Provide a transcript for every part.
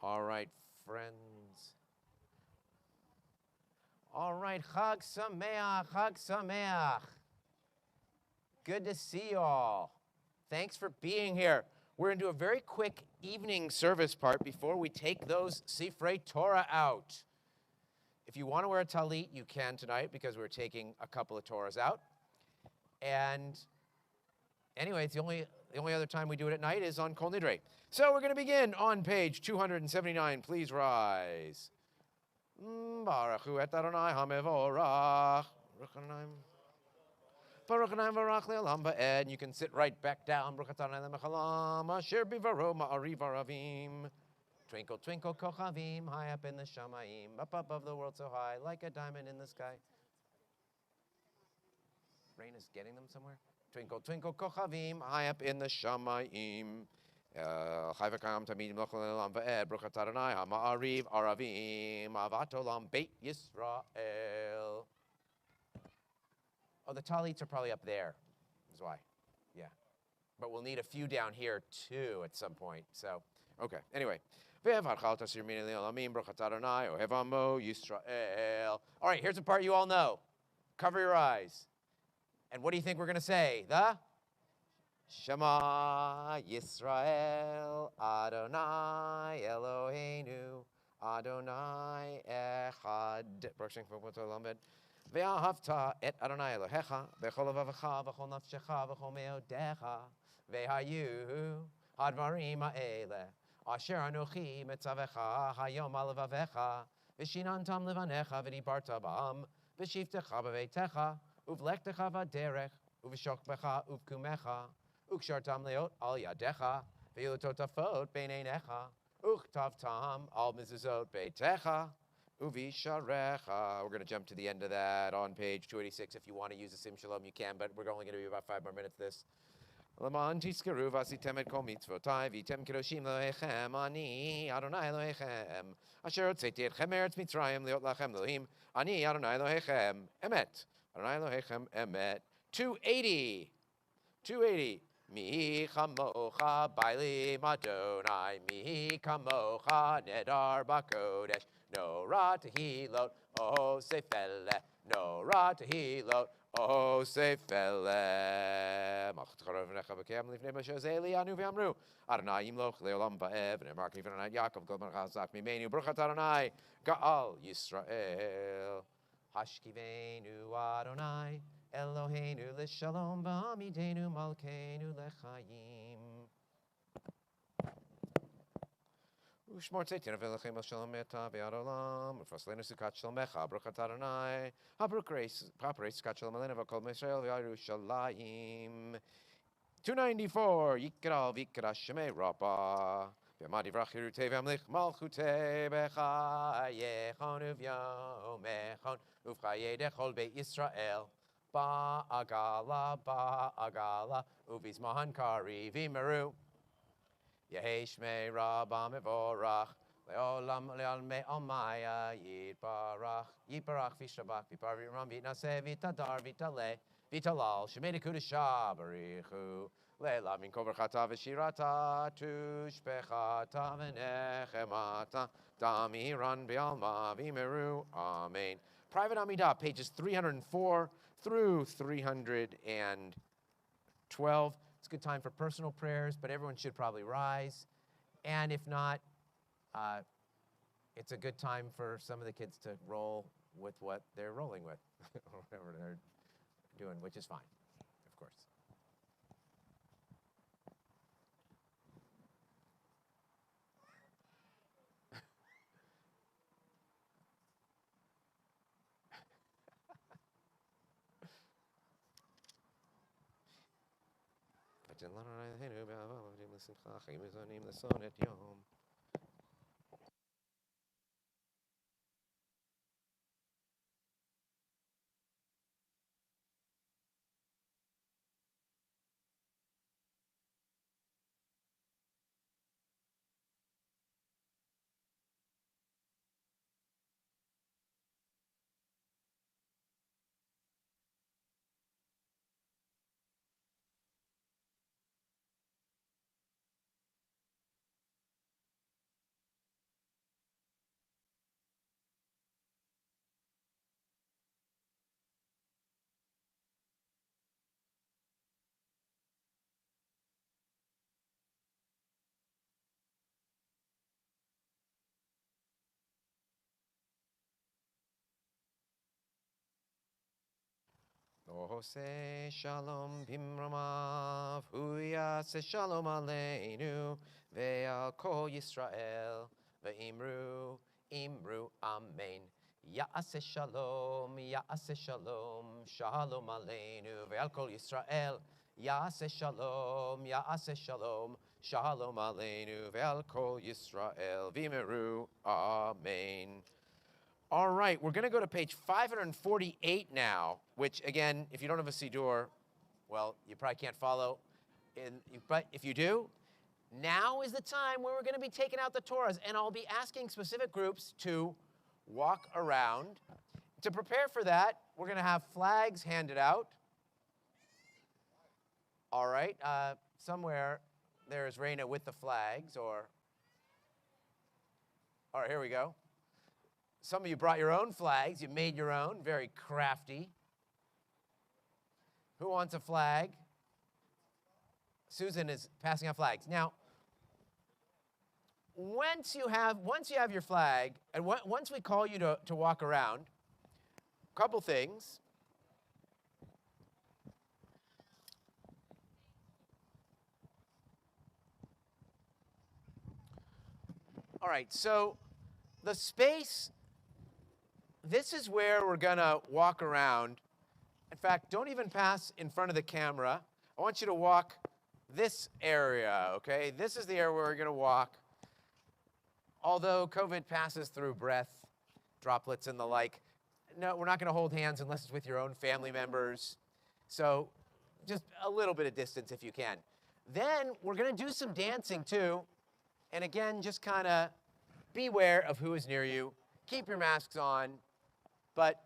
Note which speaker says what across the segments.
Speaker 1: All right, friends. All right, Chag Sameach, Chag Sameach. Good to see you all. Thanks for being here. We're going to do a very quick evening service part before we take those Sifrei Torah out. If you want to wear a talit, you can tonight because we're taking a couple of Torahs out. And anyway, it's the only other time we do it at night is on Kol Nidre. So we're going to begin on page 279. Please rise. Baruch hu et Adonai hamevorach. Baruch Hanai Varach Le'olam Ba'ed. You can sit right back down. Baruch Adonai Le'mechalam Asher Bivaro Ma'ariv Aravim. Twinkle, twinkle, kochavim, high up in the shamayim, up above the world so high, like a diamond in the sky. Rain is getting them somewhere. Twinkle, twinkle, kochavim, high up in the shamayim. Chayvakam tamid melech le'olam va'ed, Baruch Adonai ha'ma'ariv aravim, avat olam beit Yisrael. Oh, the talits are probably up there, is why. Yeah. But we'll need a few down here, too, at some point. So, okay. Anyway. All right, here's a part you all know. Cover your eyes. And what do you think we're going to say? The Shema Yisrael Adonai Eloheinu Adonai Echad. Ve'ahavta et Adonai Elohecha v'chol levavecha v'chol nafshecha v'chol meodecha ve'hayu hadvarim ha'eleh asher anochi metzavecha hayom al levavecha v'shinantam levanecha v'dibarta ba'am v'shivtecha b'veitecha uvlektecha v'derech uv'shokbecha uvkumecha ukshartam leot al yadecha v'yilototafot bein einecha uchtavtam al mezuzot beitecha. Uvisharecha. We're going to jump to the end of that on page 286. If you want to use the Sim Shalom, you can, but we're only going to be about 5 more minutes this. Laman tiskeru vasitem et kol mitzvotai vitem kedoshim loechem ani Adonai loechem asher hotzeti etchem eretz Mitzrayim liot lachem Elohim ani Adonai loechem emet Adonai loechem emet. 280. Mi chamocha bailim Adonai mi kamocha nedar bakodesh. No ra tehilot, oh sefele. No ra tehilot, oh sefele. Malchut charav v'necha v'keam lifnei Moshe zeli anu v'amru. Adonai yimloch leolam va'ev v'nemar k'nifan Adonai Yaakov kol man chazak mimenu. Baruch Adonai Ga'al Yisrael. Hashkivenu Adonai Eloheinu l'shalom v'amidenu malkeinu l'chaim. Ushmor tzeitin avelachem el shalom eta ve'adolam ufaslenu sukat shalomecha baruch Adonai habrukreis sukat shalom alenu v'kol Yisrael v'Yerushalayim. 294 Yikral v'Yikra Shemei Rabba v'Amadi v'Achirutei v'Amlich Malchutei b'Chayechon uv'Yomechon uv'Chayei dechol Beit Yisrael Ba'agala uv'Izmahan Kari v'Meru Yehi Shmei Rabba Mevorach Le'olam Le'almei Almaya Yitbarach V'Shabach V'Parvi Ram V'Naseh V'Tadar V'Taleh V'Talal Shemei Dekudesha Barichu Le'la Min Kol V'Chata V'Shirata Tushpechata V'Nechemata Damiran B'Alma V'Meru Amen. Private Amidah, pages 304 through 312. It's a good time for personal prayers, but everyone should probably rise. And if not, it's a good time for some of the kids to roll with what they're rolling with, or whatever they're doing, which is fine, of course. Ose shalom bimramav, hu yaseh shalom aleinu, ve'al kol Yisrael, ve'imru, imru, amen. Ya'aseh shalom, shalom aleinu, ve'al kol Yisrael, ya'aseh shalom, shalom aleinu, ve'al kol Yisrael, v'imru, amen. All right, we're going to go to page 548 now, which, again, if you don't have a Siddur, well, you probably can't follow. But if you do, now is the time where we're going to be taking out the Torahs, and I'll be asking specific groups to walk around. To prepare for that, we're going to have flags handed out. All right, somewhere there's Raina with the flags, or... All right, here we go. Some of you brought your own flags. You made your own. Very crafty. Who wants a flag? Susan is passing out flags. Now, once you have your flag, and once we call you to walk around, a couple things. All right, so the space... This is where we're going to walk around. In fact, don't even pass in front of the camera. I want you to walk this area, okay? This is the area where we're going to walk. Although COVID passes through breath, droplets and the like, no, we're not going to hold hands unless it's with your own family members. So just a little bit of distance if you can. Then we're going to do some dancing too. And again, just kind of beware of who is near you. Keep your masks on. But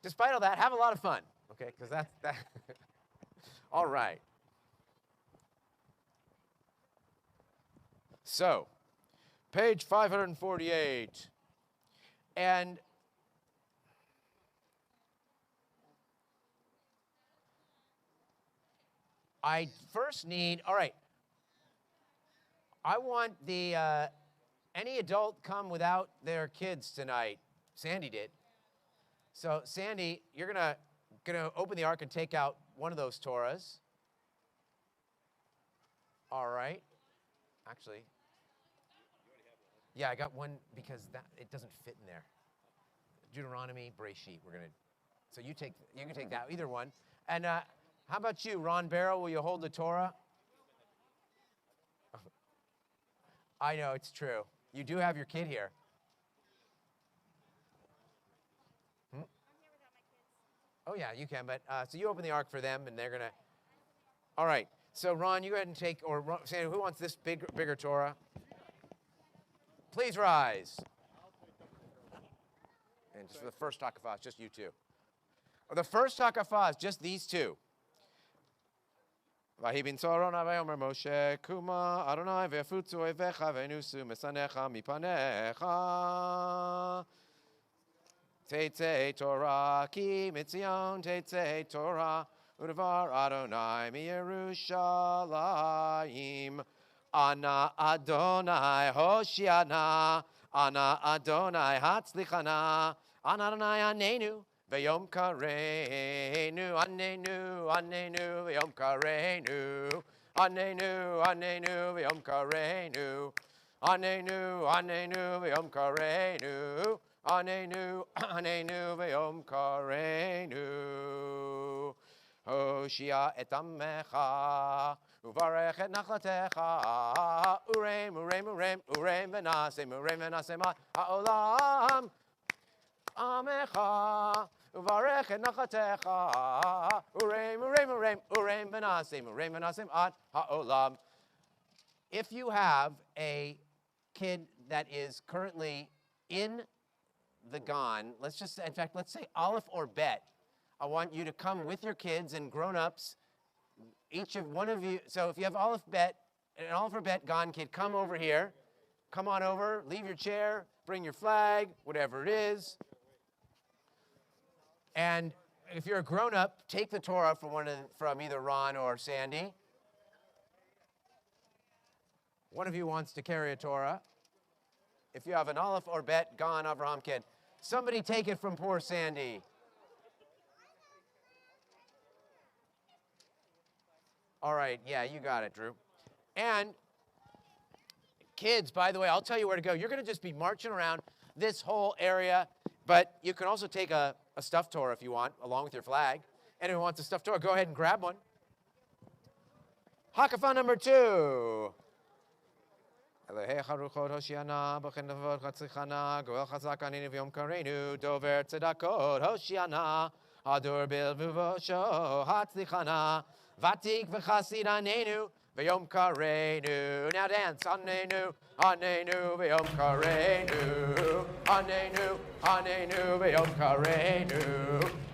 Speaker 1: despite all that, have a lot of fun, okay? Because that's that. All right. So, page 548. And I first need, all right. I want the, any adult come without their kids tonight. Sandy did. So Sandy, you're gonna open the ark and take out one of those Torahs. All right. Actually, yeah, I got one because it doesn't fit in there. Deuteronomy, Breshit. So you can take that, either one. And how about you, Ron Barrow? Will you hold the Torah? I know, it's true. You do have your kid here. Oh, yeah, you can, but so you open the ark for them, and they're going to... All right, so Ron, you go ahead and take, or Sandy, who wants this bigger Torah? Please rise. And just for the first Hakafah, just you two. Or the first Hakafah is just these two. Vahibin Soron Avayomer Moshe Kuma Adonai Ve'afutzu Oivecha Ve'nusu Mesanecha Mipanecha Teitze Torah Ki Mitzion Teitze Torah Udavar Adonai Miyerushalayim Ana Adonai Hoshiana Ana Adonai Hatzlichana Ana Adonai Anenu V'yom kareinu, anenu, anenu, v'yom kareinu, anenu, anenu, v'yom kareinu, anenu, anenu, v'yom kareinu, anenu, anenu, v'yom kareinu. Hoshia et amecha, uvarech et nachlatecha, urem, urem, urem, urem, v'nasem ha'olam, amecha. Uvarech et nachatecha, urem, urem, urem, urem v'nasim ad ha'olam. If you have a kid that is currently in the Gan, let's say Aleph or Bet, I want you to come with your kids and grown-ups, one of you, so if you have Aleph Bet, an Aleph or Bet Gan kid, come over here, come on over, leave your chair, bring your flag, whatever it is. And if you're a grown-up, take the Torah from either Ron or Sandy. One of you wants to carry a Torah. If you have an Aleph or Bet, Gan, Avraham kid, somebody take it from poor Sandy. All right, yeah, you got it, Drew. And kids, by the way, I'll tell you where to go. You're going to just be marching around this whole area, but you can also take a stuffed Torah if you want, along with your flag. Anyone wants a stuffed Torah, go ahead and grab one. Hakafa number 2. Elohei charuchot Hoshiana, b'chenavot chatzlichana, goel chazak aninu v'yom karenu, dover tzedakot Hoshiana, hadur bilvuvosho hatzlichana, vatik v'chasid anenu, v'yom karenu. Now dance, anenu, anenu v'yom karenu, anenu, anenu v'yom karenu,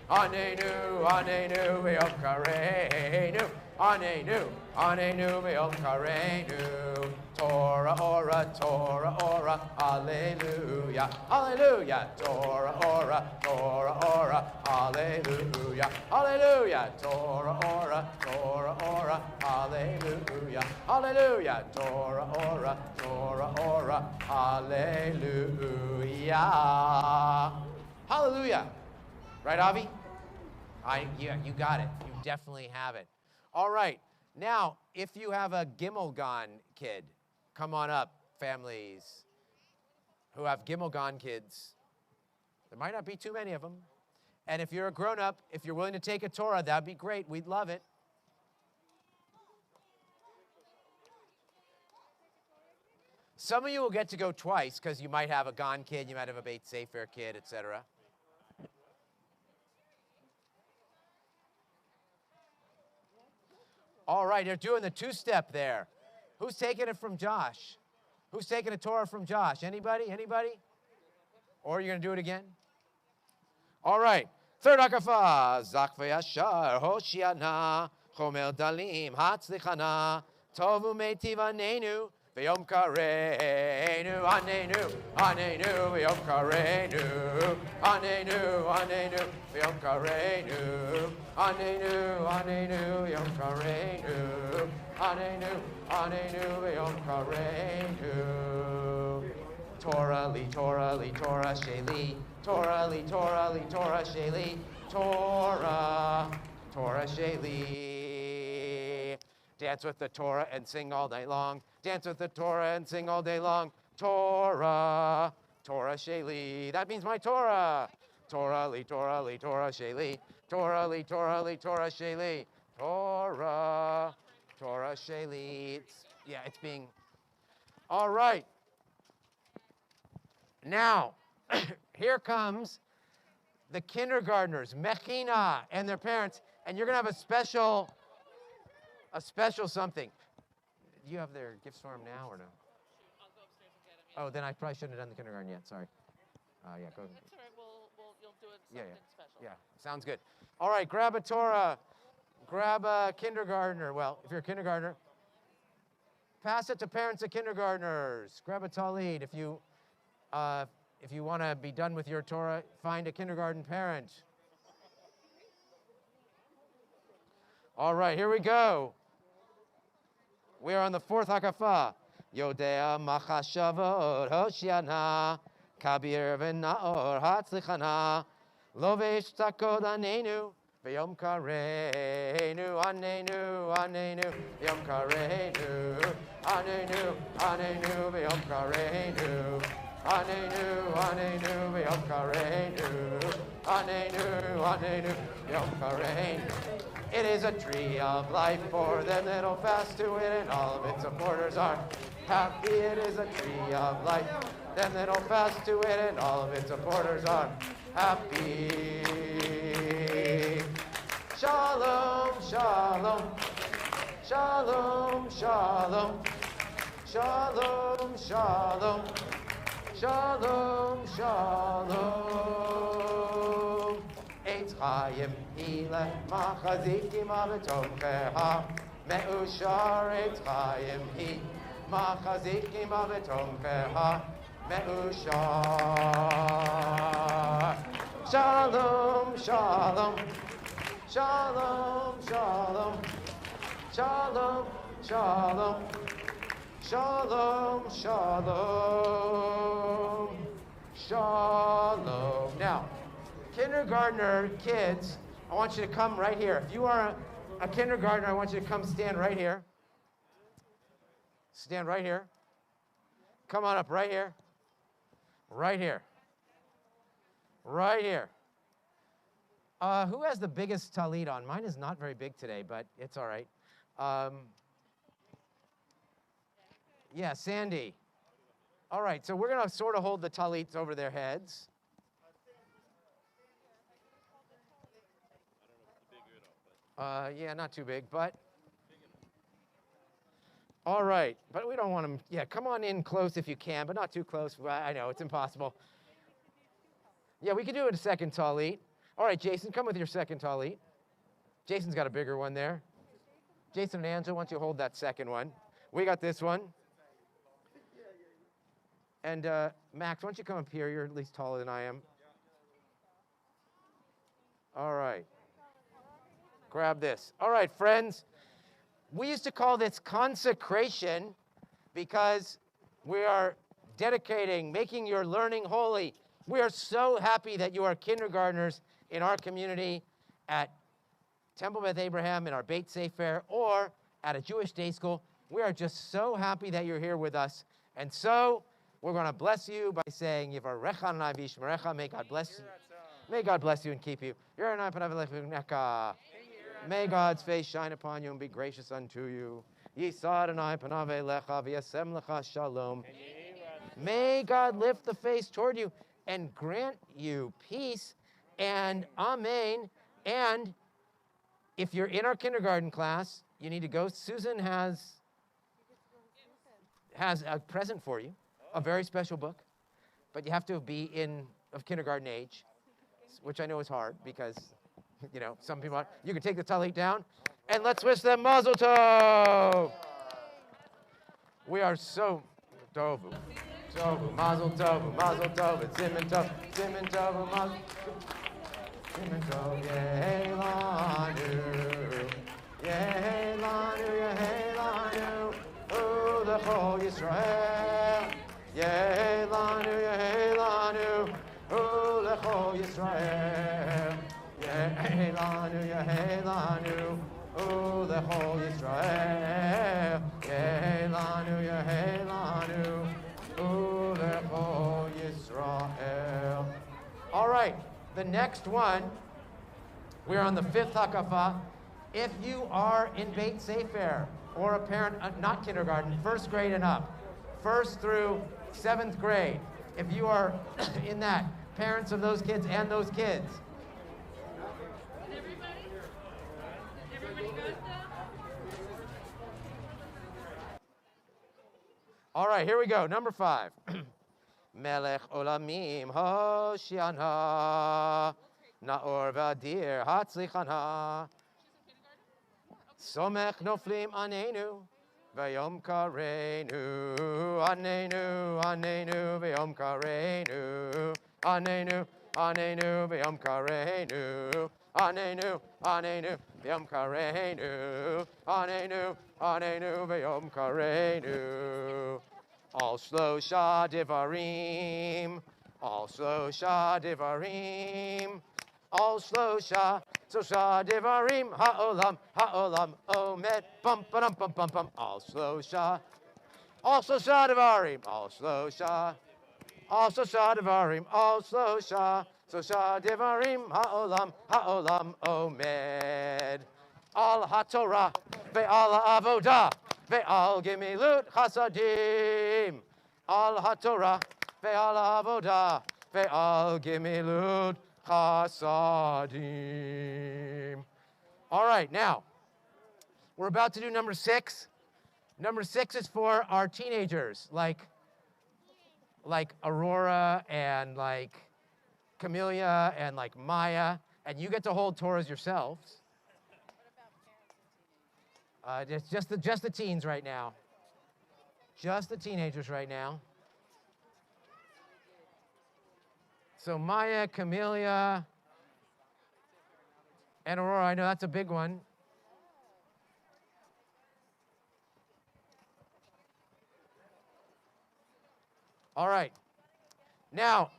Speaker 1: anenu, anenu v'yom karenu, anenu, anenu v'yom karenu. Torah, ora, Torah, ora, hallelujah, hallelujah. Torah, ora, hallelujah, hallelujah. Torah, ora, hallelujah, hallelujah. Torah, ora, hallelujah. Hallelujah. Right, Avi? Yeah, you got it. You definitely have it. All right. Now, if you have a Gimel kid, come on up, families who have Gimel kids. There might not be too many of them. And if you're a grown-up, if you're willing to take a Torah, that'd be great. We'd love it. Some of you will get to go twice because you might have a Gon kid, you might have a Beit Sefer kid, etc. All right, they're doing the two-step there. Who's taking it from Josh? Who's taking a Torah from Josh? Anybody? Anybody? Or you're going to do it again? All right. Third hakafa. Zak v'yashar, Hoshiana, Chomel dalim, Hatzlichana, Tovu meitiv anenu, v'yom karenu, anenu, anenu, v'yom karenu, anenu, anenu, v'yom karenu, anenu, anenu, v'yom karenu, anenu, anenu, v'yom karenu. Torah li, Torah li, Torah sheli, Torah li, Torah li, Torah sheli, Torah, Torah sheli. Dance with the Torah and sing all night long. Dance with the Torah and sing all day long. Torah, Torah sheli. That means my Torah. Torah li, Torah li, Torah sheli, Torah li, Torah li, Torah sheli, Torah, Torah sheli. It's being. All right. Now, here comes the kindergartners, Mechina, and their parents, and you're going to have a special something. Do you have their gifts for them now or no?
Speaker 2: I'll go upstairs and get them. Yeah.
Speaker 1: Oh, then I probably shouldn't have done the kindergarten yet. Sorry. Yeah, go ahead.
Speaker 2: That's all right. You'll do it something special.
Speaker 1: Yeah, sounds good. All right, grab a Torah. Grab a kindergartner. Well, if you're a kindergartner, pass it to parents of kindergartners. Grab a talid. If you want to be done with your Torah, find a kindergarten parent. All right, here we go. We are on the fourth hakafa. Yodea machashavot Hoshiana, kabir v'naor hatzlichana, lovesh takod anenu, v'yom karenu, anenu, anenu, v'yom karenu, anenu, anenu, v'yom karenu, anenu, anenu, v'yom karenu, anenu, anenu, v'yom karenu. It is a tree of life for them that'll fast to it, and all of its supporters are happy. It is a tree of life, them that'll fast to it, and all of its supporters are happy. Shalom, shalom, shalom, shalom, shalom, shalom, shalom, shalom. Eitz Chaim Hileh Machazikim Avetomcheha Me'ushar Eitz Chaim Hi Machazikim Avetomcheha Me'ushar. Shalom, shalom, shalom, shalom, shalom, shalom, shalom, shalom, shalom. Now, kindergartner kids, I want you to come right here. If you are a kindergartner, I want you to come stand right here. Stand right here. Come on up right here. Right here. Right here. Who has the biggest talit on? Mine is not very big today, but it's all right. Yeah, Sandy. All right, so we're going to sort of hold the talits over their heads. Yeah, not too big, but. All right, but we don't want them. Yeah, come on in close if you can, but not too close. I know, it's impossible. Yeah, we can do it a second talit. All right, Jason, come with your second talit. Jason's got a bigger one there. Jason and Angela, why don't you hold that second one? We got this one. And Max, why don't you come up here? You're at least taller than I am. All right. Grab this. All right, friends. We used to call this consecration because we are dedicating, making your learning holy. We are so happy that you are kindergartners in our community at Temple Beth Abraham in our Beit Sefer or at a Jewish day school. We are just so happy that you're here with us. And so we're going to bless you by saying, Yivarecha Adonai v'yishmerecha. May God bless you. May God bless you and keep you. May God's face shine upon you and be gracious unto you. Yisa Adonai panav elecha v'yasem lecha shalom. May God lift the face toward you and grant you peace and amen. And if you're in our kindergarten class, you need to go. Susan has a present for you, a very special book, but you have to be of kindergarten age, which I know is hard because, you know, some people are. You can take the talit down, and let's wish them mazel tov. We are so tovu, tovu, mazel tov, it's siman tov, mazel. Siman tov, yehelanu, yehelanu, yehelanu, u'lechol Yisrael, yehelanu, yehelanu, u'lechol Yisrael, yehelanu, yehelanu, u'lechol Yisrael, yehelanu, yehelanu, u'lechol Yisrael. All right. The next one, we're on the fifth hakafa. If you are in Beit Sefer or a parent, not kindergarten, first grade and up, first through seventh grade, if you are in that, parents of those kids and those kids. Everybody goes down? All right, here we go. Number 5. Melech olamim hoshiana, naor vadir hatzlichana, somech noflim anenu, vayom karenu, anenu, anenu, vayom karenu, anenu, anenu, vayom karenu, anenu, anenu, vayom karenu, anenu, anenu, vayom karenu. Al shlosha devarim, al shlosha devarim, al shlosha devarim, ha'olam, ha'olam, omed, bum, ba-dum, bum, bum, bum, al shlosha devarim, al shlosha devarim, al shlosha devarim, ha'olam, ha'olam, omed, al haTorah, ve'al avodah, ve'al gemilut chasadim, al haTorah, ve'al avodah, ve'al gemilut chasadim. All right, now, we're about to do number 6. Number 6 is for our teenagers, like Aurora and like Camelia and like Maya, and you get to hold Torahs yourselves. Just the teens right now. Just the teenagers right now. So Maya, Camelia, and Aurora, I know that's a big one. All right. Now,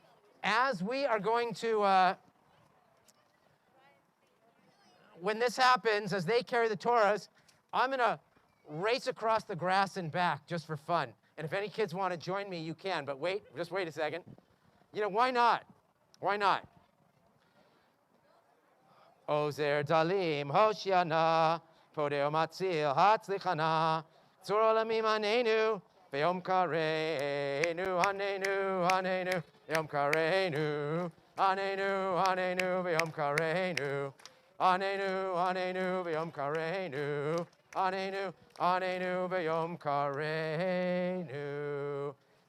Speaker 1: as we are going to, when this happens, as they carry the Torahs, I'm going to race across the grass and back just for fun. And if any kids want to join me, you can. But wait, just wait a second. You know, why not? Why not? Ozer dalim hoshiana, podeo matzil hatzlichana, tzur olamim anenu, ve'yom kareinu, anenu, anenu, ve'yom kareinu, anenu, anenu, ve'yom kareinu, anenu, anenu, ve'yom kareinu, anenu, anenu, ve'yom kareinu.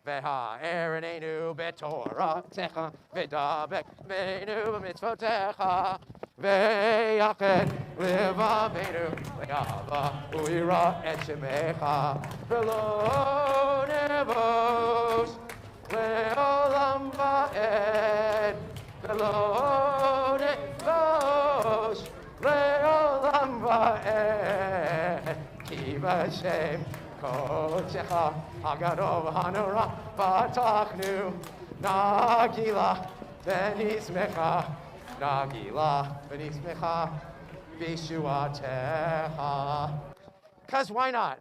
Speaker 1: Ve'ha'erenenu betoratecha, ve'dabek beinu b'mitzvotecha, ve'yachet levaveinu, ve'yava u'yira et shemecha, ve'lo nevosh le'olam va'ed, ve'lo nevosh le'olam va'ed, ki b'shem Kochecha Hagadov Hanura Patachnu Nagila Benismecha Nagila Benismecha Vishuatecha. Because why not?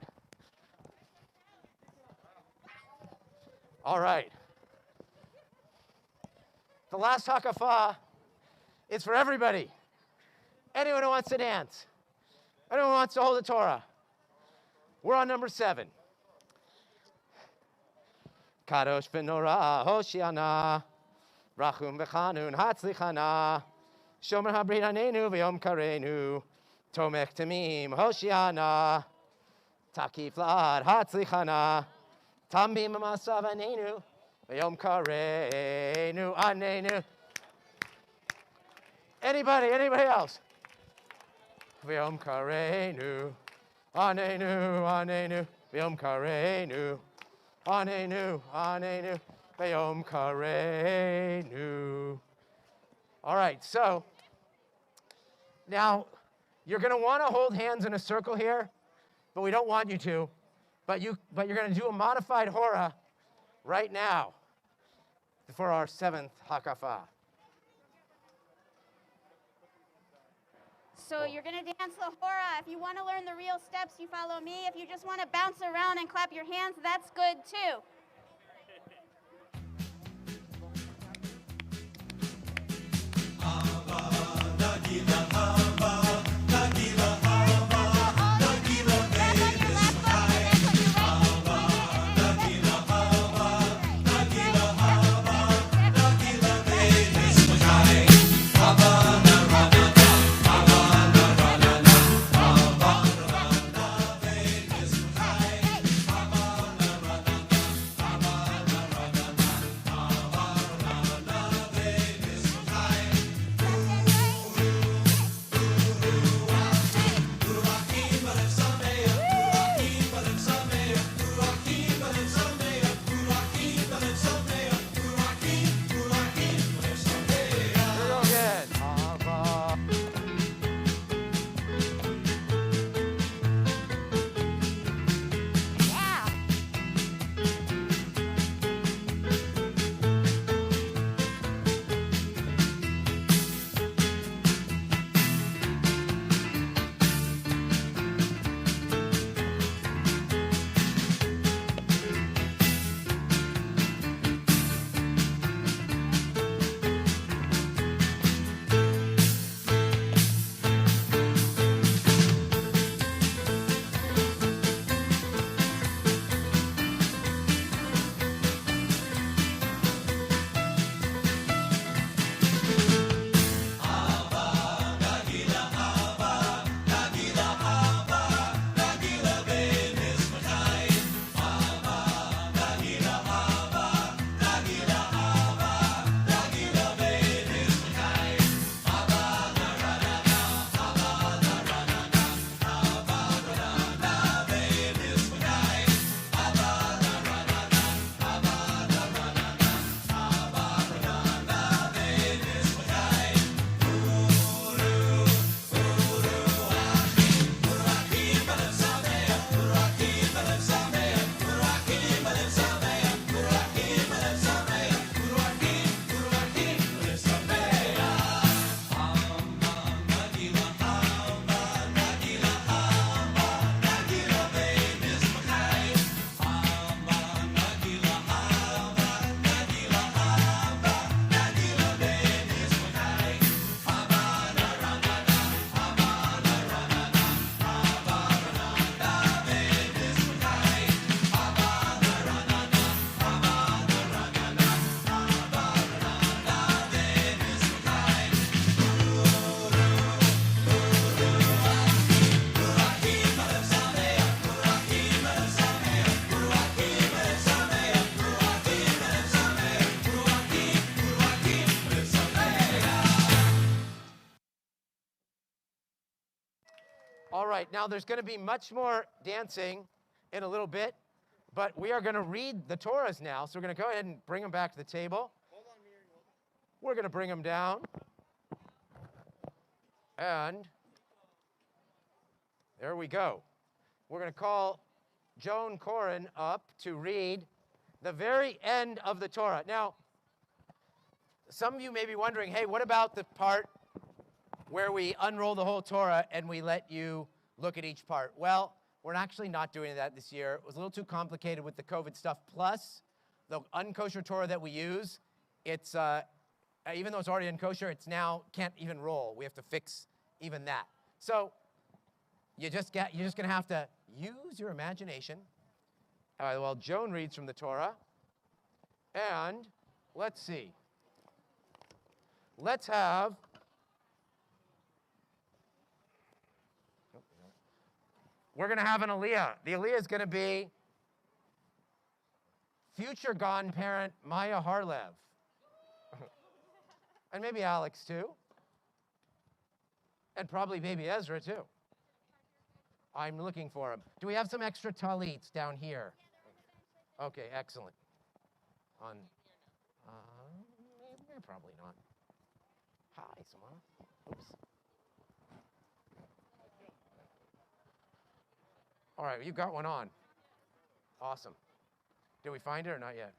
Speaker 1: All right. The last hakafa is for everybody. Anyone who wants to dance. Anyone who wants to hold the Torah. We're on number 7. Kadosh v'nora hoshiana, rachum v'chanun hatzlichana, shomer habrit anenu v'yom karenu, tomech tamim hoshiana, takif la'ad hatzlichana, tambim amasav anenu v'yom karenu anenu. Anybody else? V'yom karenu. Anenu, anenu, v'yom karenu. Anenu, anenu, v'yom karenu. All right, so now you're going to want to hold hands in a circle here, but we don't want you to. But you're going to do a modified hora right now for our 7th hakafa.
Speaker 3: So you're going to dance the hora. If you want to learn the real steps, you follow me. If you just want to bounce around and clap your hands, that's good too.
Speaker 1: All right, now there's going to be much more dancing in a little bit, but we are going to read the Torahs now, so we're going to go ahead and bring them back to the table. We're going to bring them down. And there we go. We're going to call Joan Corin up to read the very end of the Torah. Now, some of you may be wondering, hey, what about the part where we unroll the whole Torah and we let you look at each part? Well, we're actually not doing that this year. It was a little too complicated with the COVID stuff. Plus, the unkosher Torah that we use, it's even though it's already unkosher, it's now can't even roll. We have to fix even that. So you're just going to have to use your imagination while Joan reads from the Torah. And let's see. Let's have we're going to have an Aliyah. The Aliyah is going to be future godparent Maya Harlev. And maybe Alex too. And probably baby Ezra too. I'm looking for him. Do we have some extra talits down here? Okay, excellent. On, probably not. Hi, Samara. Oops. All right, you got one on. Awesome. Did we find it or not yet?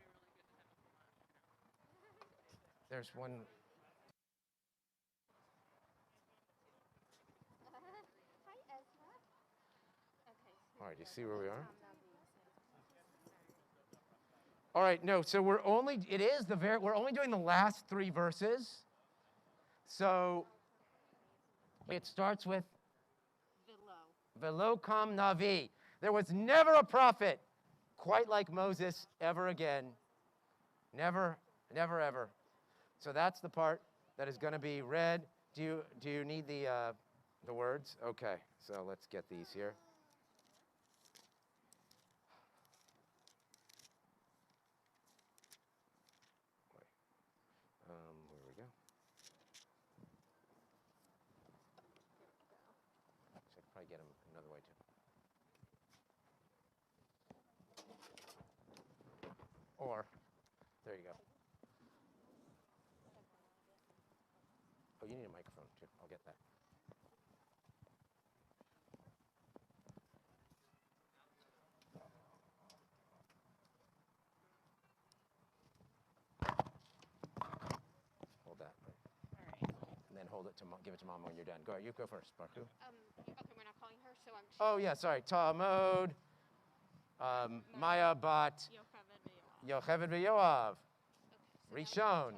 Speaker 1: There's one.
Speaker 3: Hi, Ezra. Okay.
Speaker 1: All right, you see where we are? All right, no, so we're only doing the last 3 verses. So it starts with Velo kam navi. There was never a prophet quite like Moses ever again. Never, never, ever. So that's the part that is going to be read. Do you need the words? Okay, so let's get these here. Where we go? Should probably get them another way too. Or, there you go. Oh, you need a microphone too. I'll get that. Hold that.
Speaker 2: All right.
Speaker 1: And then hold it to give it to Mom when you're done. Go ahead, you go first, Baruch.
Speaker 3: Okay, we're not calling her, so I'm.
Speaker 1: Oh yeah, sorry. Talmud, Maya bat Yocheved v'Yoav, Rishon.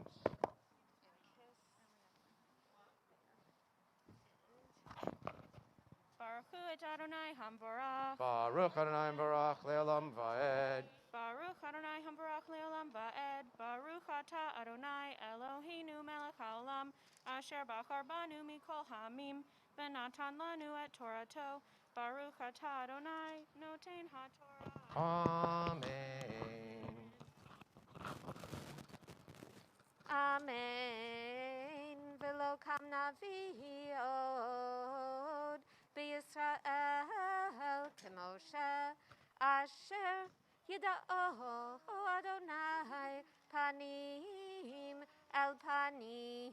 Speaker 2: Baruch Hu et Adonai Hamborach.
Speaker 1: Baruch Adonai Barach Leolam Vaed.
Speaker 2: Baruch Adonai Hamborach Leolam Vaed. Baruch Ata Adonai Eloheinu Melech Haolam. Asher Bachar Banu Mikol Hamim. Benatan Lanu et Torato. Baruch Ata Adonai Noten HaTorah.
Speaker 1: Amen.
Speaker 4: Amen. Velo kam navi od b'Yisrael k'Moshe asher yida'o Adonai panim el panim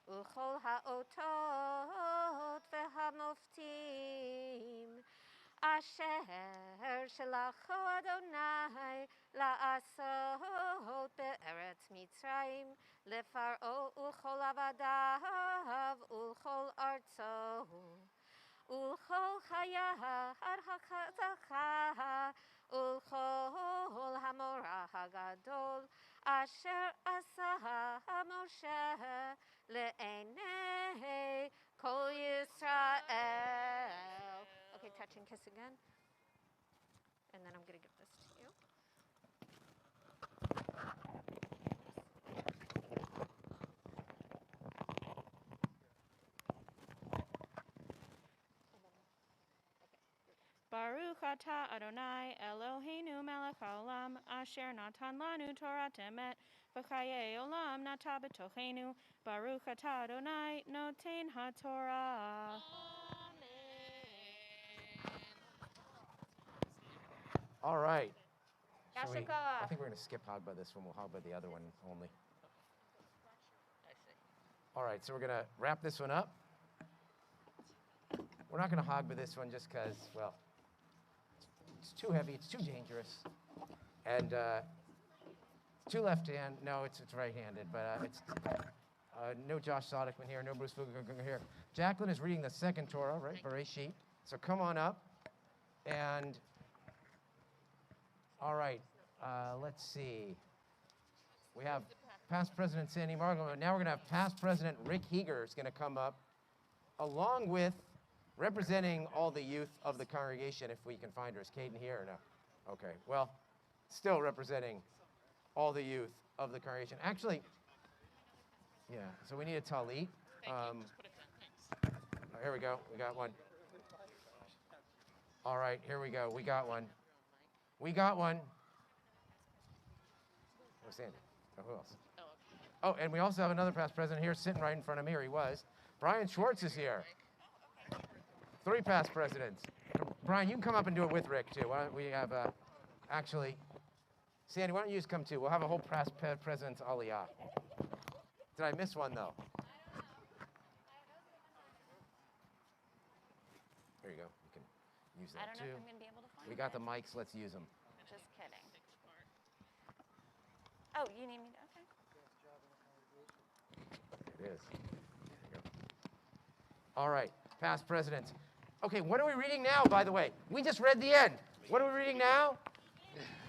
Speaker 4: u'chol ha'otot v'hamoftim asher shelacho Adonai la'asot be'eretz Mitzrayim לפרעה ולכל עבדיו ולכל ארצו ולכל חייו החזקה ולכל המורה הגדול אשר עשה משה לעיני כל ישראל. Okay, touch and kiss again. And then I'm going to give this to you.
Speaker 2: Baruch Ata Adonai Eloheinu Melech Haolam Asher Natan Lanu Torah Temet V'chayei Olam Nata B'tochenu Baruch Ata Adonai Noten HaTorah.
Speaker 4: Amen.
Speaker 1: All right. Should we-
Speaker 3: Yasher
Speaker 1: I
Speaker 3: koach.
Speaker 1: think we're going to skip Hagba this one. We'll Hagba the other one only. All right, so we're going to wrap this one up. We're not going to Hagba this one just because, well, it's too heavy. It's too dangerous. And it's too left-hand. No, it's right-handed, but it's no Josh Sodekman here, no Bruce Fugger here. Jacqueline is reading the second Torah, right, Bereshit. So come on up. And, all right, let's see. We have past President Sandy Margolin. Now we're going to have past President Rick Heeger is going to come up, along with representing all the youth of the congregation, if we can find her. Is Caden here or no? Okay, well, still representing all the youth of the congregation. Actually, yeah, so we need a talit. Here we go. We got one. All right, here we go. We got one. We got one. Oh, Sandy. Oh, who else? Oh, and we also have another past president here sitting right in front of me, or he was. Brian Schwartz is here. 3 past presidents. Brian, you can come up and do it with Rick, too. Why don't we have, actually, Sandy, why don't you just come, too? We'll have a whole past president's aliyah. Did I miss one, though? There you go. You can use that,
Speaker 3: I don't know
Speaker 1: too.
Speaker 3: if I'm going to be able to find
Speaker 1: We got
Speaker 3: it.
Speaker 1: the mics. Let's use them.
Speaker 3: Just kidding. Oh, you need me to? Okay.
Speaker 1: It is. There you go. All right, past presidents. Okay, what are we reading now, by the way? We just read the end. What are we reading now?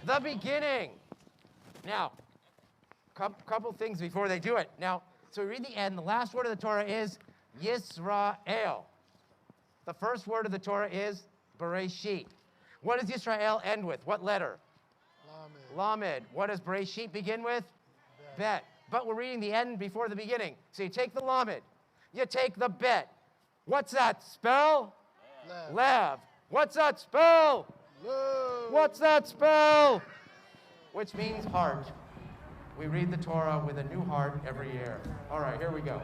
Speaker 1: The beginning. Now, couple things before they do it. Now, so we read the end. The last word of the Torah is Yisrael. The first word of the Torah is Bereshit. What does Yisrael end with? What letter? Lamed. What does Bereshit begin with? Bet. But we're reading the end before the beginning. So you take the Lamed. You take the Bet. What's that spell? Lev. What's that spell?
Speaker 5: Lev.
Speaker 1: What's that spell? Which means heart. We read the Torah with a new heart every year. All right, here we go.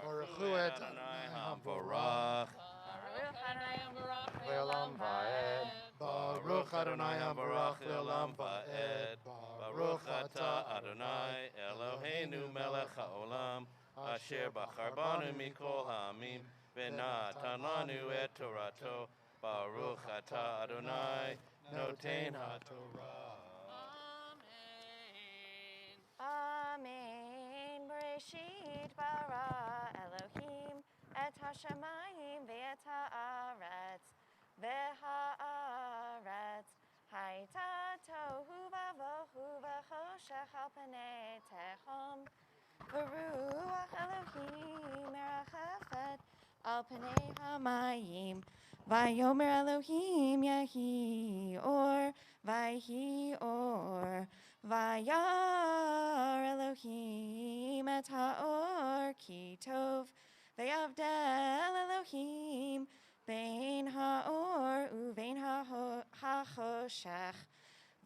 Speaker 5: Baruch hu et Adonai Hamvarach.
Speaker 1: Le'olam va'ed.
Speaker 5: Baruch Adonai Hamvarach le'olam va'ed. Baruch atah Adonai Eloheinu melech haolam asher bachar banu mikol ha'amim v'natan lanu et Torato. Baruch atah Adonai noten ha'torah.
Speaker 3: Amen. Bereshit bara Elohim et hashamayim ve'et haaretz ve'haaretz hayta tohu vavohu v'choshech al panei tehom v'ruach Elohim merachafet al panei hamayim vayomer Elohim yahi or vayhi or Vayar Elohim et haor ki tov ve'avdel Elohim bein haor uvein hachoshech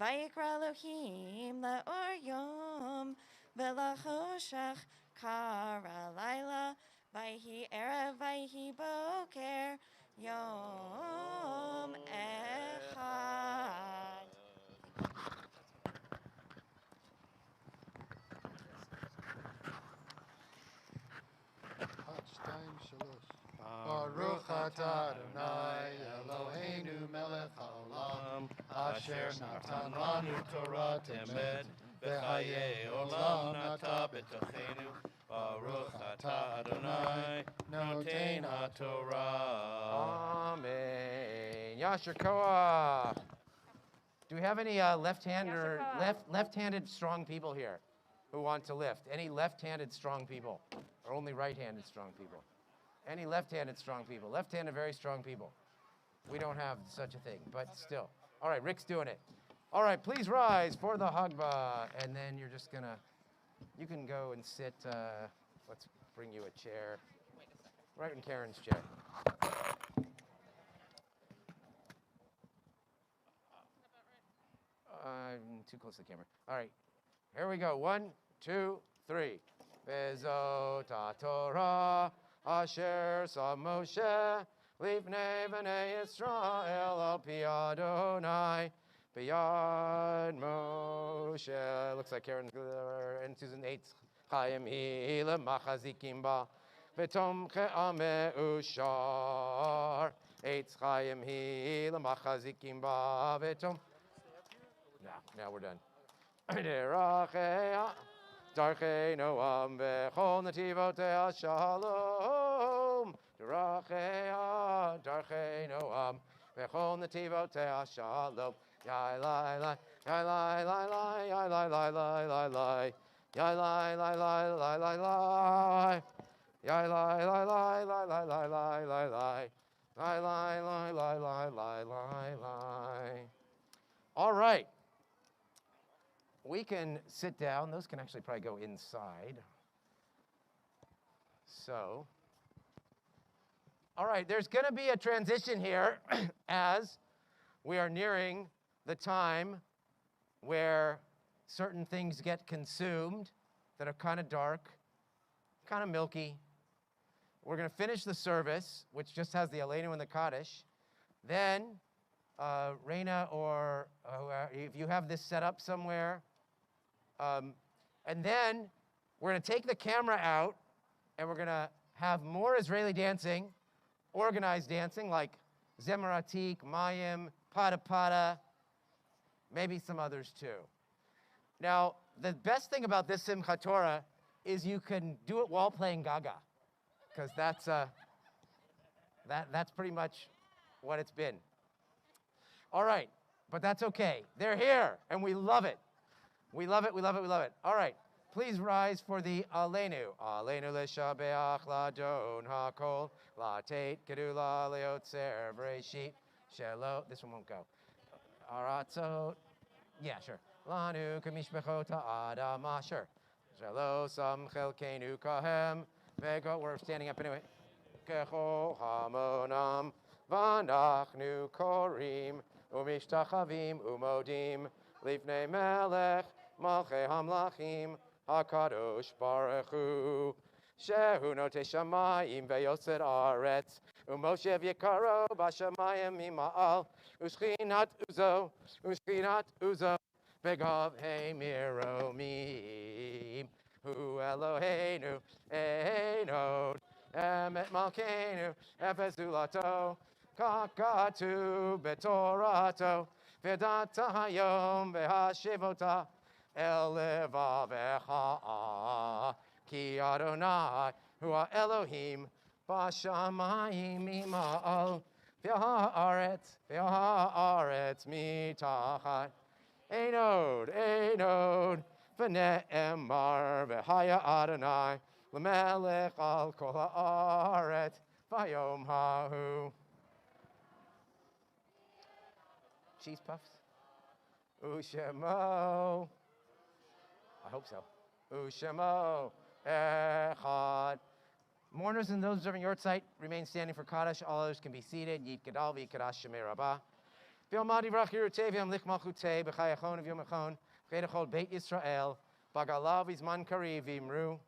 Speaker 3: vayikra Elohim le'or yom ve'lachoshech kara laila vayhi erev vayhi boker yom echad.
Speaker 5: Baruch atah Adonai Eloheinu melech haolam asher natan lanu Torah temet v'chayei olam nata b'tochenu. Baruch atah Adonai noten ha'torah.
Speaker 1: Amen. Yasher koach. Do we have any left-handed
Speaker 3: Yasher koach.
Speaker 1: left-handed strong people here who want to lift? Any left-handed strong people, or only right-handed strong people? Any left-handed strong people? Left-handed very strong people. We don't have such a thing, but still. All right, Rick's doing it. All right, please rise for the Hagbah, and then you're just gonna. You can go and sit. Let's bring you a chair. Right in Karen's chair. I'm too close to the camera. All right, here we go. 1, 2, 3. Bezot Torah Asher sa Moshe lifnei b'nei Yisrael al pi Adonai b'yad Moshe. Looks like Karen's and Susan 8. Chaim hi lemachazikim ba v'tom che'ame ushar. 8 Chaim hi lemachazikim ba v'tom. Now we're done. Darchei Noam v'chol nativotei shalom. Darchei Noam v'chol nativotei shalom. Yai lai lai, yai lai lai lai, yai lai lai lai lai lai, yai lai lai lai lai lai lai, yai lai lai lai lai lai lai lai lai lai, lai lai lai lai lai lai lai lai. All right. We can sit down. Those can actually probably go inside. So, all right, there's going to be a transition here as we are nearing the time where certain things get consumed that are kind of dark, kind of milky. We're going to finish the service, which just has the Aleinu and the Kaddish. Then, Reina, or if you have this set up somewhere, and then we're going to take the camera out, and we're going to have more Israeli dancing, organized dancing, like Zemaratik, Mayim, Pada Pada, maybe some others too. Now, the best thing about this Simchat Torah is you can do it while playing Gaga, because that's pretty much what it's been. All right, but that's okay. They're here, and we love it. We love it, we love it, we love it. All right, please rise for the Aleinu. Aleinu leshabeach ladon hakol, latet kedula leotzer breshit shelo. This one won't go. Aratzot. Yeah, sure. Lanu kamishbechot ha'adam asher. Shelo sam chelkenu kahem. Vego, we're standing up anyway. Kecho hamonam vanachnu korim umishtachavim umodim lifnei melech malchei hamlachim hakadosh baruch hu shehu notei shamayim veyoser aretz umoshev yekaro bashamayim mima'al ushchinat uzo begav hemiromim hu Eloheinu einod emet malkeinu efezulato kakatu betorato Vedata hayom v'hashivota el levavecha ki Adonai hu Elohim b'shamayim ima'al v'ha'aretz mitachat einod v'ne'emar v'haya Adonai l'melech al kol ha'aretz v'yom ha'hu. Cheese puffs? Ushemo. I hope so. Ushemo echad. Mourners and those observing your site remain standing for Kaddish. All others can be seated. Yit gadal v'yikadash shemei rabbah. V'yomadi v'rach v'yom lich malchutei b'chayachon v'yomachon v'edachol beit Yisrael b'galav v'zman kari v'imru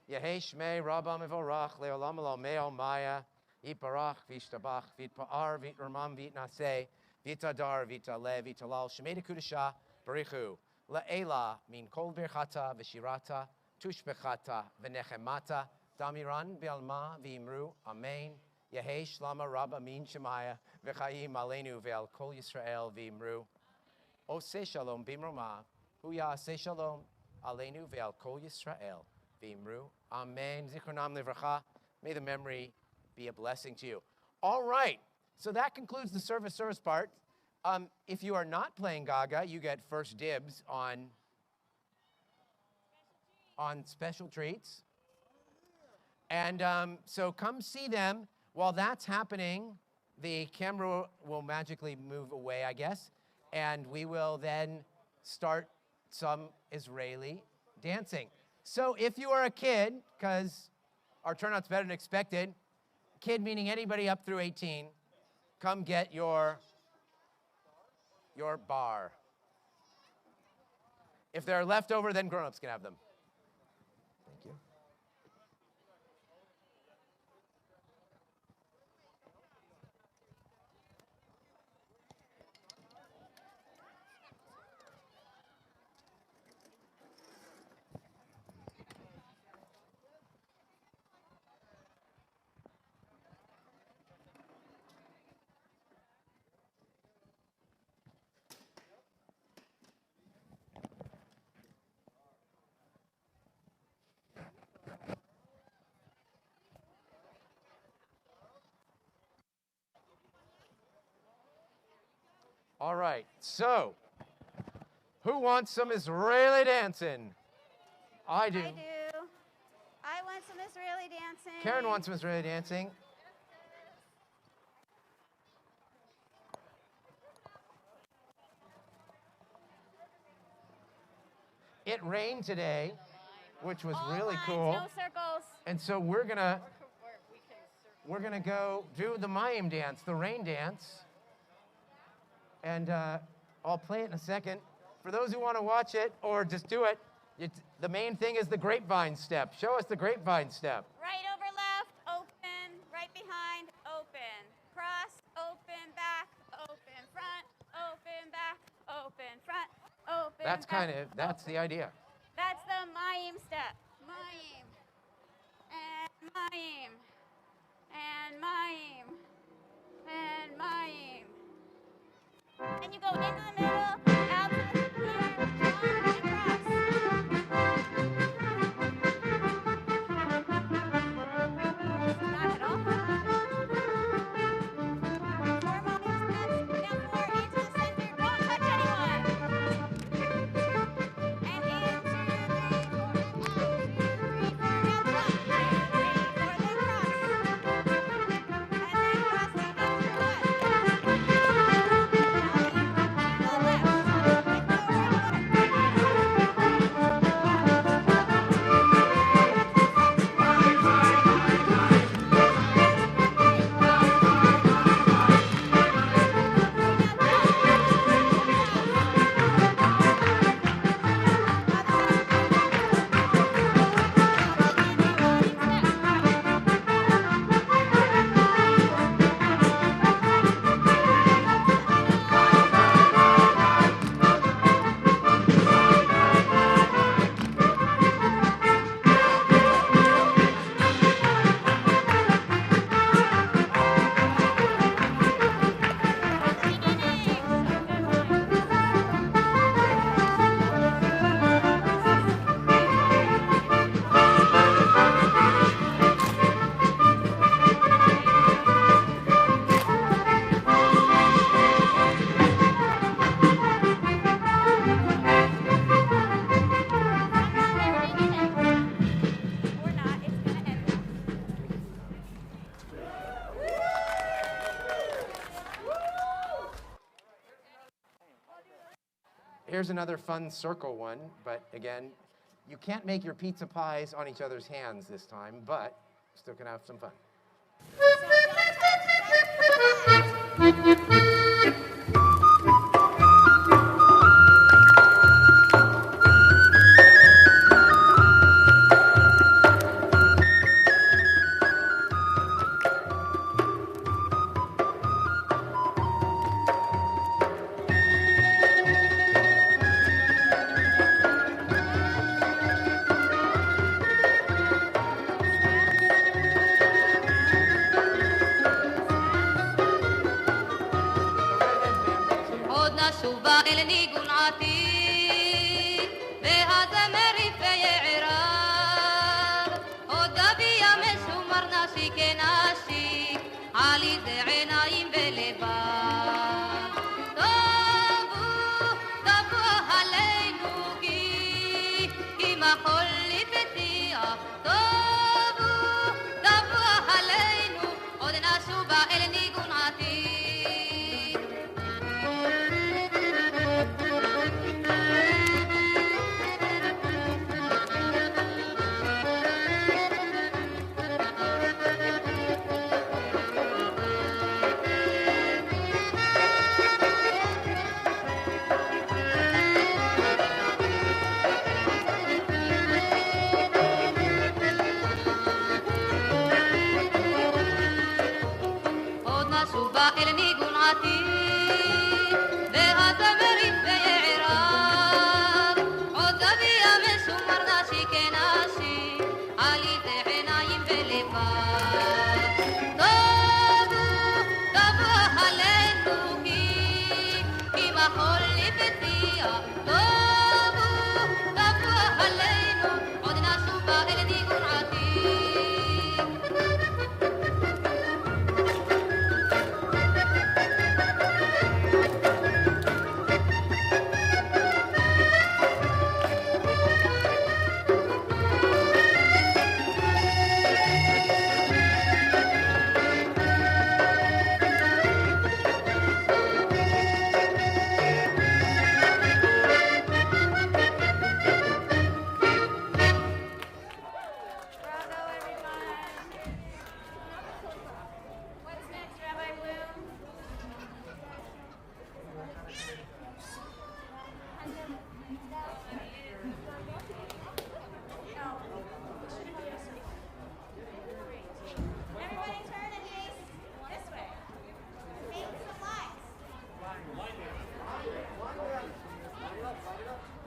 Speaker 1: Yehei shmei rabbah mevorach le'olam olam me'al maya yiparach v'yishtabach v'yitpa'ar v'yitramam v'yitnaseh Vitadar, Vitale, Vitalal, Shemeda Kudasha, Barichu, La'ela, Min Kol Birchata, Vishirata, Tushbechata, Venechemata, Damiran, Bialma, Vimru, Amen, Yehei Shlama Rabba Min Shemaya, V'chaim Aleinu Ve'al Kol Yisrael Vimru, Ose Shalom Bimroma, Huya Se Shalom Aleinu Ve'al Kol Yisrael Vimru, Amen, Zichronam Livracha, may the memory be a blessing to you. All right. So that concludes the service part. If you are not playing Gaga, you get first dibs on special treats. And so come see them. While that's happening, the camera will magically move away, I guess, and we will then start some Israeli dancing. So if you are a kid, because our turnout's better than expected, kid meaning anybody up through 18, come get your bar. If they're left over, then grown-ups can have them. Thank you. All right, so who wants some Israeli dancing? I do.
Speaker 3: I do. I want some Israeli dancing.
Speaker 1: Karen wants some Israeli dancing. It rained today, which was
Speaker 3: All
Speaker 1: really
Speaker 3: lines,
Speaker 1: cool.
Speaker 3: No circles.
Speaker 1: And so we're gonna go do the Mayim dance, the rain dance. And I'll play it in a second. For those who want to watch it or just do it, the main thing is the grapevine step. Show us the grapevine step.
Speaker 3: Right over left, open. Right behind, open. Cross, open, back, open, front, open, back, open, front, open,
Speaker 1: That's the idea.
Speaker 3: That's the Mayim step. Mayim. And Mayim. And Mayim. And Mayim. And you go into the middle, out to here, Not at all. 4 Mayim steps, down 4, into the center, don't touch anyone. And in 2, 3, 4, out, 2, 3, 4, now drop. 2, 3, 4, then cross. And then cross to the left.
Speaker 1: Here's another fun circle one, but again, you can't make your pizza pies on each other's hands this time, but still can have some fun.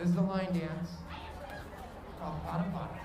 Speaker 1: This is the line dance called Pada Pada.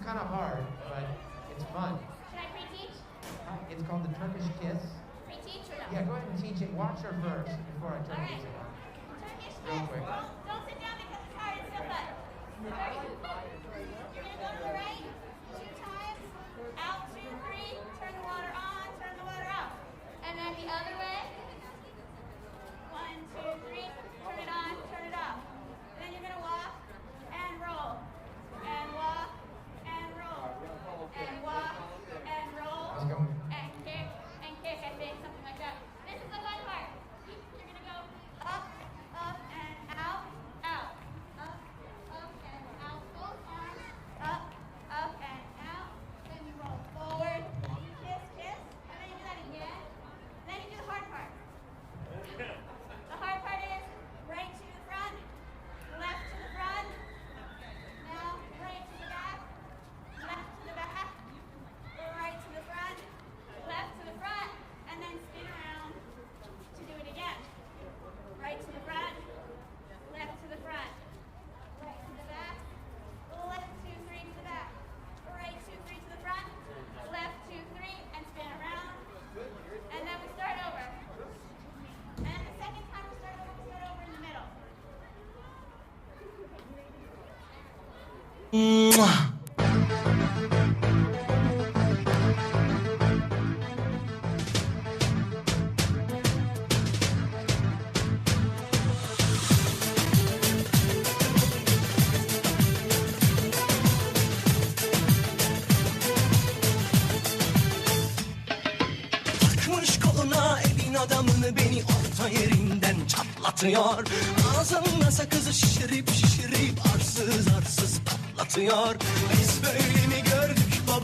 Speaker 1: Kind of hard, but it's fun.
Speaker 3: Should I pre-teach?
Speaker 1: It's called the Turkish Kiss.
Speaker 3: Pre-teach or no?
Speaker 1: Yeah, go ahead and teach it. Watch her first before I turn
Speaker 3: All
Speaker 1: it
Speaker 3: right.
Speaker 1: on.
Speaker 3: Turkish
Speaker 1: Real
Speaker 3: kiss.
Speaker 1: quick.
Speaker 3: Don't sit down because it's hard. It's still fun. You're going to go to the right 2 times. Out 2, 3. Turn the water on. Turn the water off. And then the other way. 1, 2, 3. Turn it on. Turn it off. Then you're going to walk and roll. And walk. And walk, and roll, and kick, I think, something like that. This is the fun part. You're going to go up, and out, out. Up, and out. Both arms, up, and out. Then you roll forward, kiss, and then you do that again. Then you do the hard part. The hard part is right to the front, left to the front. Now, right to the back. Left to the back, right to the front, left to the front, and then spin around to do it again. Right to the front, left to the front, right to the back, left 2, 3 to the back, right 2, 3 to the front, left 2, 3, and spin around. And then we start over. And then the second time we start over in the middle.
Speaker 6: Takmış koluna evin adamını beni orta yerinden çatlatıyor. Ağzımda sakızı şişirip arsız patlatıyor. Biz böyle mi gördük baba?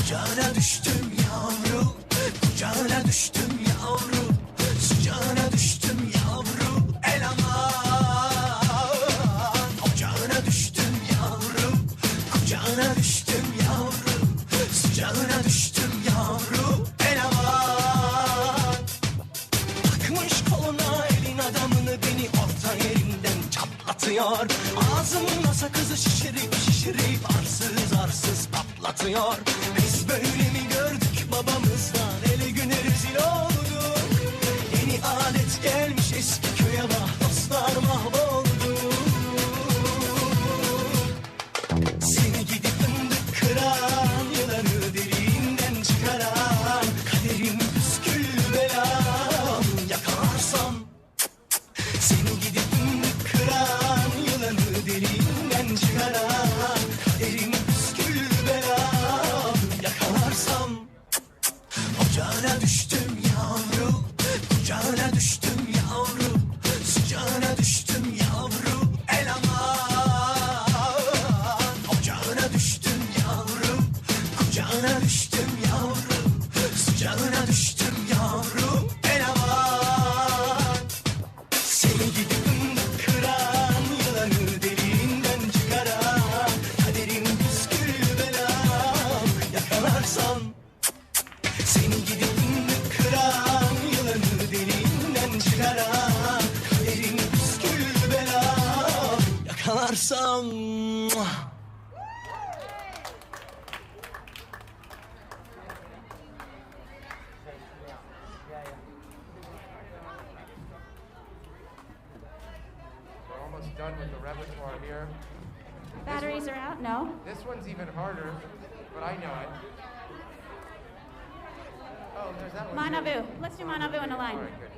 Speaker 6: Kucağına düştüm yavru, kucağına düştüm yavru, sıcağına düştüm yavru, el aman. Ocağına düştüm yavru, kucağına düştüm yavru, sıcağına düştüm yavru, el aman. Takmış koluna elin adamını, beni orta yerinden çatlatıyor. Ağzımla sakızı şişirip şişirip arsız arsız patlatıyor. Biz böyle mi gördük babamızdan, ele güne rezil olduk. Yeni adet gelmiş eski köye, bak dostlar mahvoldu. Seni gidip fındık kıran, yılanı derinden çıkaran, kaderim püskül belam yakalarsam. Seni gidip fındık kıran, yılanı derinden çıkaran, kaderim püskül belam yakalarsam. Ocağına düştüm yavru, kucağına düştüm yavru, sıcağına düştüm yavru, el aman. Ocağına düştüm yavru, kucağına düştüm yavru, sıcağına düştüm yavru, el aman. Seni gidip fındık kıran, yılanı deliğinden çıkaran, kaderim püskül belam yakalarsam. Seni gidip fındık kıran, yılanı deliğinden çıkaran, kaderim püskül belam yakalarsam.
Speaker 1: We're almost done with the repertoire here.
Speaker 3: Batteries are out? No.
Speaker 1: This one's even harder, but I know it. Oh, there's that one. too.
Speaker 3: Manavu. Let's do Manavu in a line.
Speaker 1: All right, good.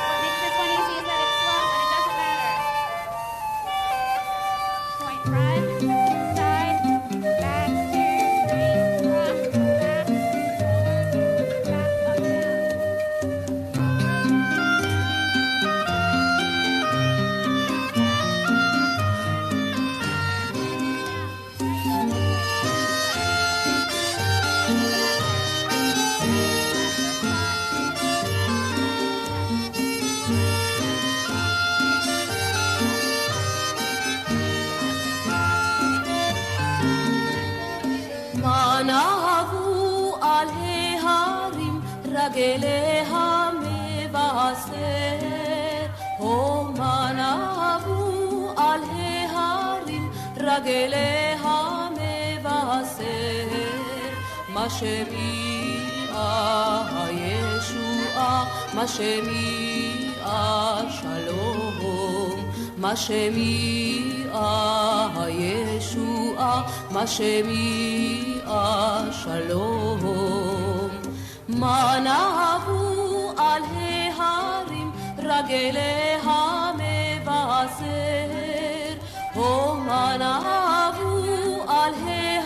Speaker 3: What makes this one easy is that it's slow, but it doesn't matter. Point front, side, back, 2, 3, up, back, up, down.
Speaker 7: מנהבו על ההרים רגלי המבשר, הו מנהבו על ההרים רגלי המבשר, מה שמיעה הישועה, מה שמיעה שלום, מה שמיעה הישועה, מה שמיעה שלום. מה נהבו על ההרים רגלי המבשר, הו מה נהבו על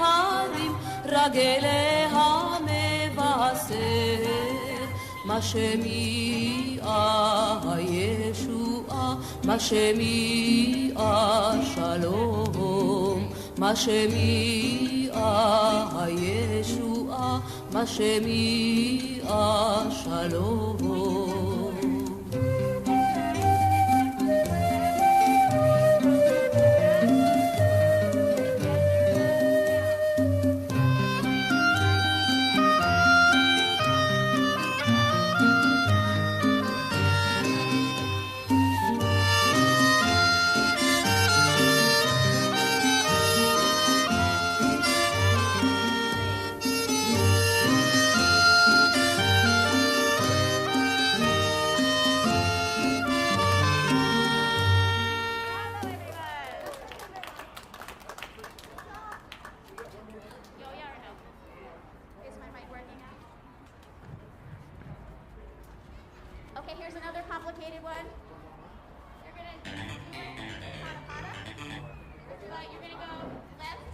Speaker 7: ההרים רגלי המבשר, מה שמיעה הישועה, מה שמיעה שלום, מה שמיעה הישועה, מה שמיעה שלום.
Speaker 3: Okay, here's another complicated one. You're gonna go left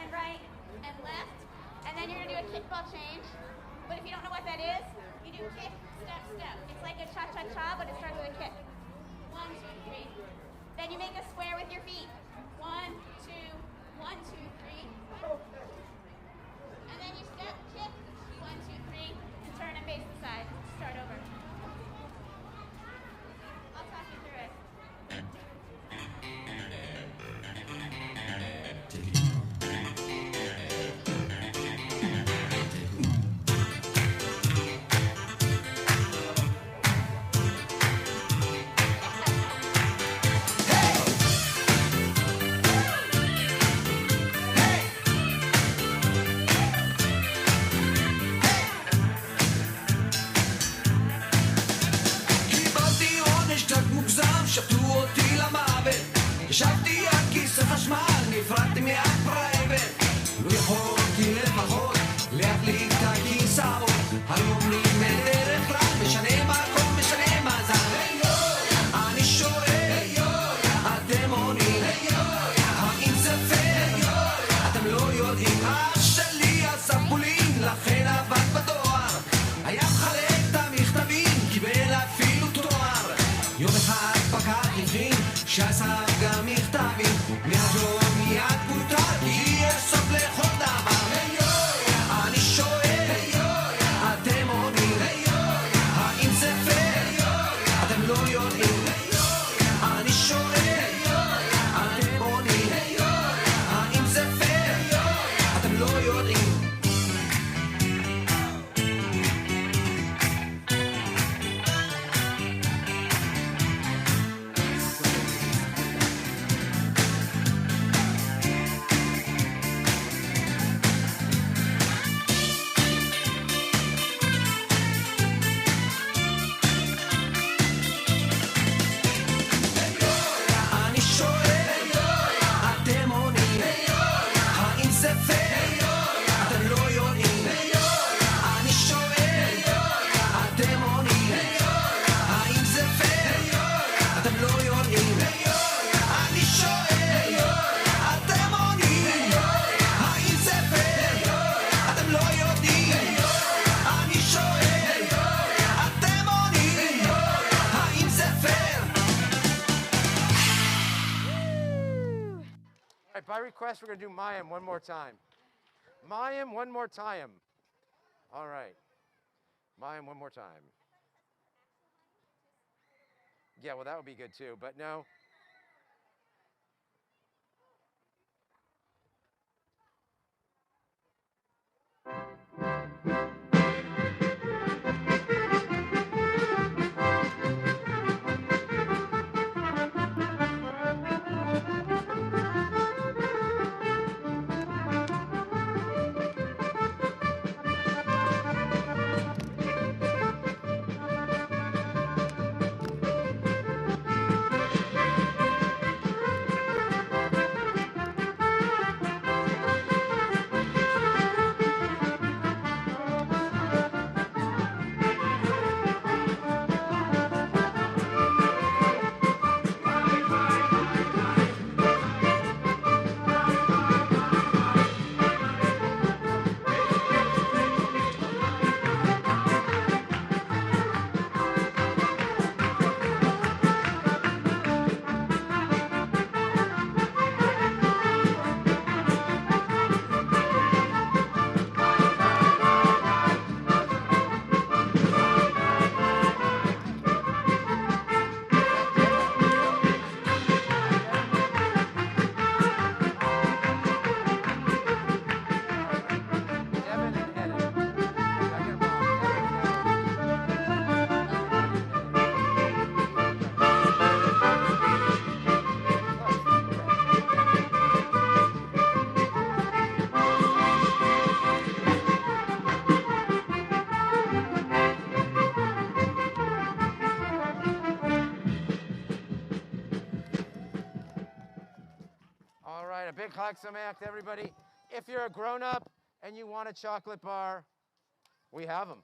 Speaker 3: and right and left, and then you're gonna do a kickball change. But if you don't know what that is, you do kick, step, step. It's like a cha-cha-cha, but it starts with a kick. 1, 2, 3. Then you make a square with your feet. 1, 2, 1, 2, 3. And then you step, kick, 1, 2, 3, and turn and face the side. Start over. I'll talk you through it.
Speaker 6: קיבלתי עונש קצת מוגזם, שפטו אותי למוות. ישבתי על כיסא חשמל, נפרדתי מהפרייבט. לא יכולתי לפחות להחליק את הכיסאות. היו אומרים בדרך כלל, משנה מקום, משנה מזל. אני שואל, אתם עונים, האם זה פייר? אתם לא יודעים. אח שלי עשה פולין, לכן עבד בדואר. היה מחלק את המכתבים, קיבל אפילו תואר. יום אחד פקד הבין שעשה גם מכתבים. מהיום מיד פוטר, כי יש סוף לכל דבר. אני שואל, אתם עונים, האם זה פייר? אתם לא יודעים. אני שואל, אתם עונים, האם זה פייר? אתם לא יודעים. אני שואל, אתם עונים, האם זה פייר? אתם לא יודעים. אני שואל, אתם עונים, האם זה פייר? אתם לא יודעים. אני שואל, אתם עונים, האם זה פייר? אתם לא יודעים. אני שואל, אתם עונים, האם זה פייר?
Speaker 1: All right, by request, we're going to do Mayim one more time. Mayim one more time. All right. Mayim one more time. Yeah, well, that would be good too, but no. Devin and Erev. Did I get 'em wrong? Devin and Erev. All right, a big Chag Sameach to everybody. If you're a grown-up and you want a chocolate bar, we have them.